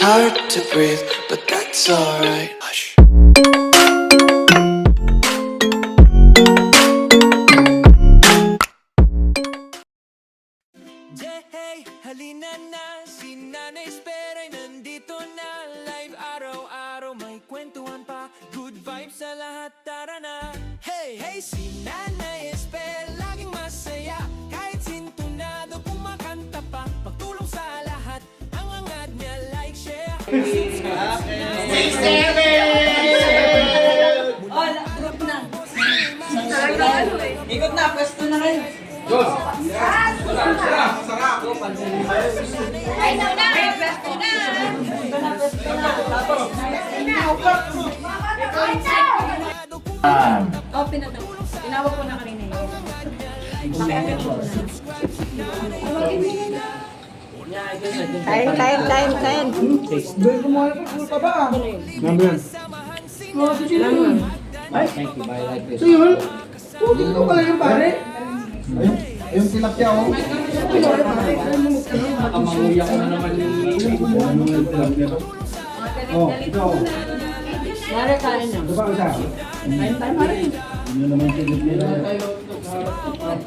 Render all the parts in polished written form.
hard to breathe, but that's alright. Hush. Hey, halina na, si Nanay Espera'y nandito na. Live araw-araw, may kwentuhan pa. Good vibes sa lahat, tara na. Hey, hey, si Nanay Esper, laging masaya. Kahit sintunado, kumakanta pa. Pagtulong sa lahat, ang angat niya, like, share. Oh, group na. Ikot na, pwesto na kayo. Ay, na! Pwesto na! Tapos, oh, tinawag ko na kanina yun. Pakiagad ko na. Time. Doon kumuha ng pool pa ba? Number. Ay, thank you. I like this. So yun? Tutin ko pala yung pare. Ayun tilapia oh. Kamanguya ko na naman yung tilapia. Oh, ito. Mara ka rin na. Ito ba isa? Time pa rin. Yun naman tilapia.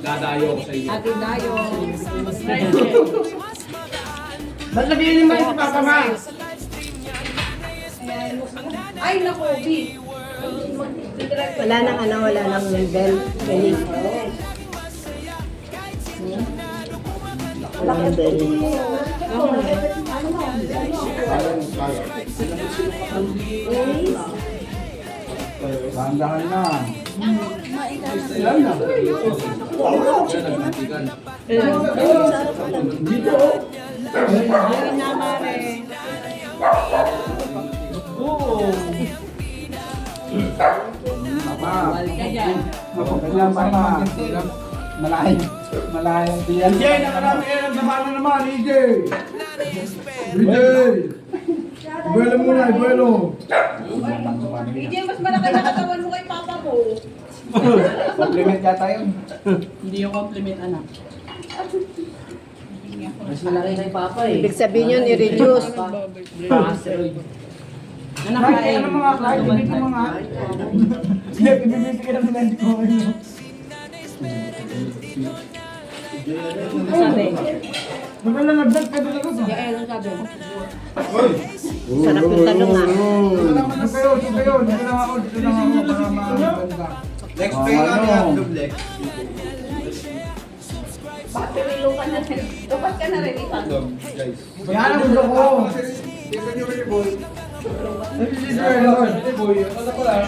Dadayo ko sa iyo. Ate Dayo. Ba't nabihin mo yung papa ma? Ay, naku, B. Wala nang bell. Belly. Wala nang belly. Bandahan na. Ilan na? Dito oh. Ay, namare. Oo. Mama. Kailan pa ma? Malayang diyan. EJ, nakarami kayo ng damano naman, EJ. EJ. Ibuelo muna, ibuelo. DJ, mas malaki na katawan mo kay papa mo. Compliment yata yun. Hindi yung compliment, anak. Mas malaki kay papa eh. Ibig sabihin yun, i-reduce. Anak Kahit ka eh. ano mga kahit dito mga. Hindi, bibibisi ka na sa nandiyo ko. Sabi. Maglalagdag ka talaga ba? Kaya ano sabi mo? Sarap yung tanong ah. Dito lang kayo, dito lang ako para maganda. Next pay na niya, Dublex. Bakit ka na rin? Tupat ka na rin ito. Guys. Yan ang gusto ko. Tingnan niyo yung boy.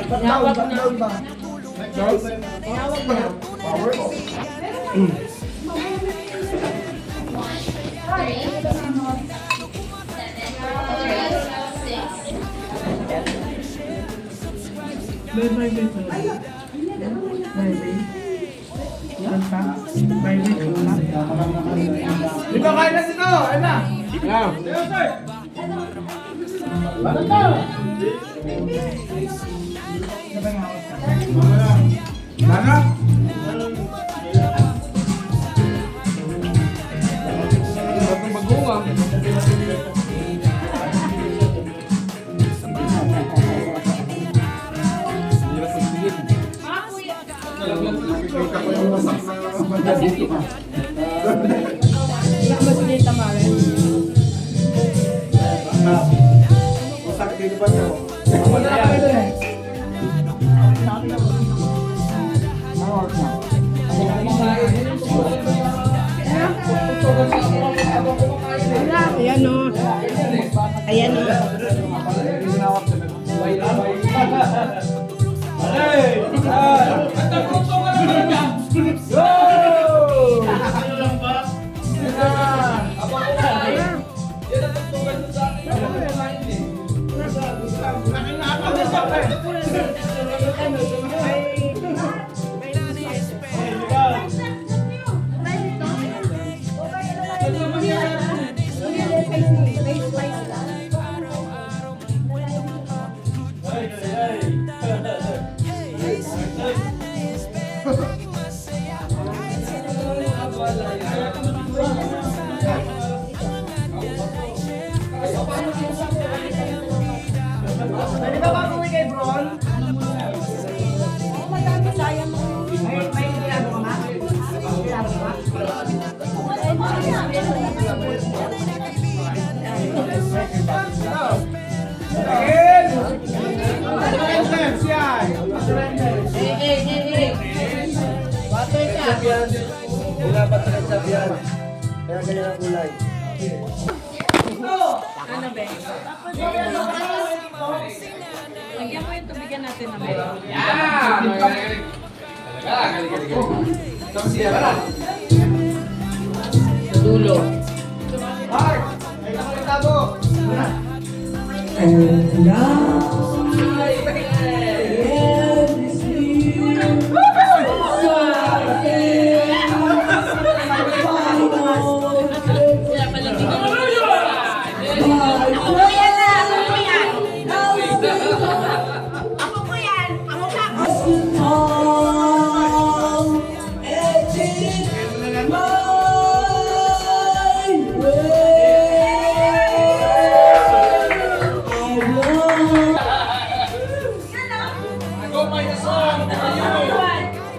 Tinawag na. Power ko. Dito, kain na dito! Ayun na! Dito, sir! Bakit na? Mana? Batong bagungan. Usak dito pa siya. Wala na kami doon eh. Ayan o. Ayan o. Ganyan ang kulay. Ano ba? Lagyan mo yung tubigan natin na meron. Sa dulo.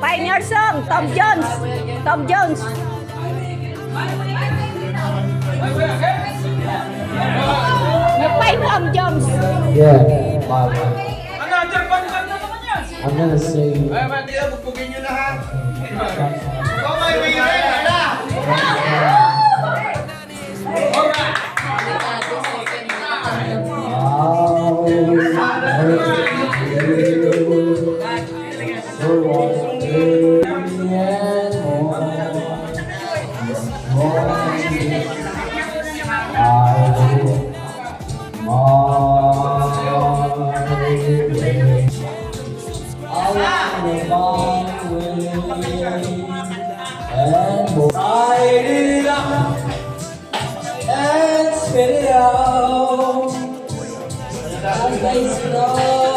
Pioneer song, Tom Jones. Tom Jones. Nagpay Tom Jones. Yeah, Bob. I'm gonna sing. Ay, Matila, bubugin nyo lahat. Okay, may na. Light it up and spit it out. Face it all.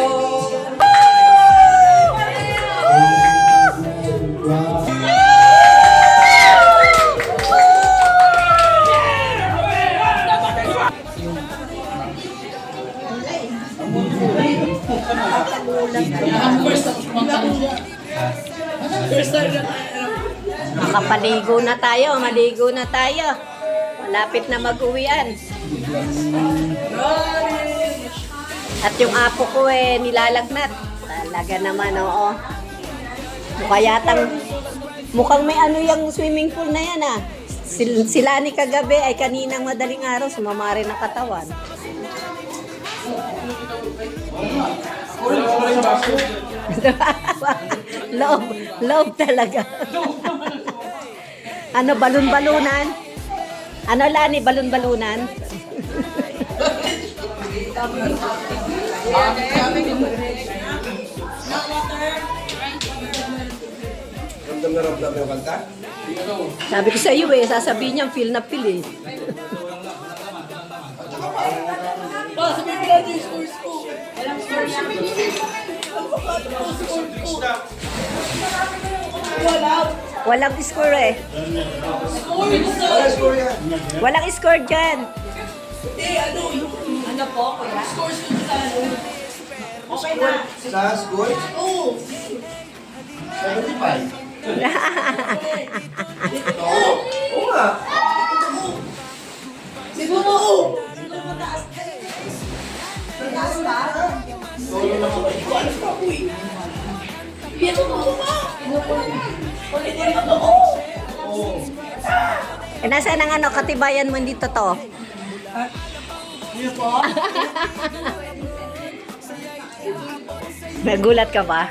Makapaligo na tayo, maligo na tayo. Malapit na mag-uwian. At yung apo ko nilalagnat. Talaga naman, oo. Mukhang may ano yung swimming pool na yan Sila ni kagabi ay kaninang madaling araw sumama rin ang katawan. loob talaga. Ano, balon-balunan? Ano, Lani, balon-balunan? Ramdam na ramdam yung kanta? Sabi ko sa iyo sasabihin niya, feel na feel Walang score Wala score yan. Walang score dyan. Ano po, kuya? Sa school? Oo. 75. Oo nga. Siguro oo. Nasaan ang ano, katibayan mo dito to? Nagulat ka ba?